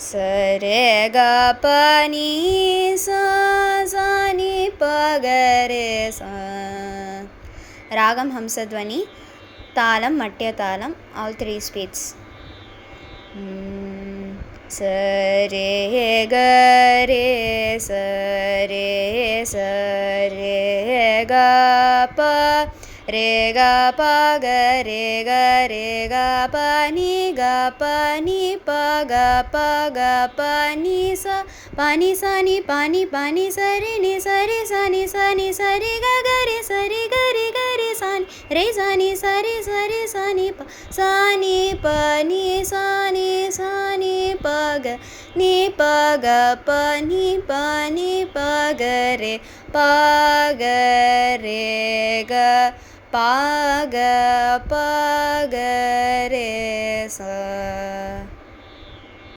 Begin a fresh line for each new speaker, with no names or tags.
स रे ग प नि सा सा नि प ग रे सा. ராகம் ஹம்சத்வனி, தாளம் மட்டிய தாளம், all three speeds. स रे ग रे स रे स रे ग प रे ग प ग रे ग रे ग प नि प ग प ग प नि स प नि स नि प नि प नि स रे नि स रे स नि स नि स रे ग ग रे स रे ग रे ग रे स नि रे स नि स रे स नि प नि सा नि प ग नि प ग प नि प ग रे प ग रे ग प ग प ग रे सा.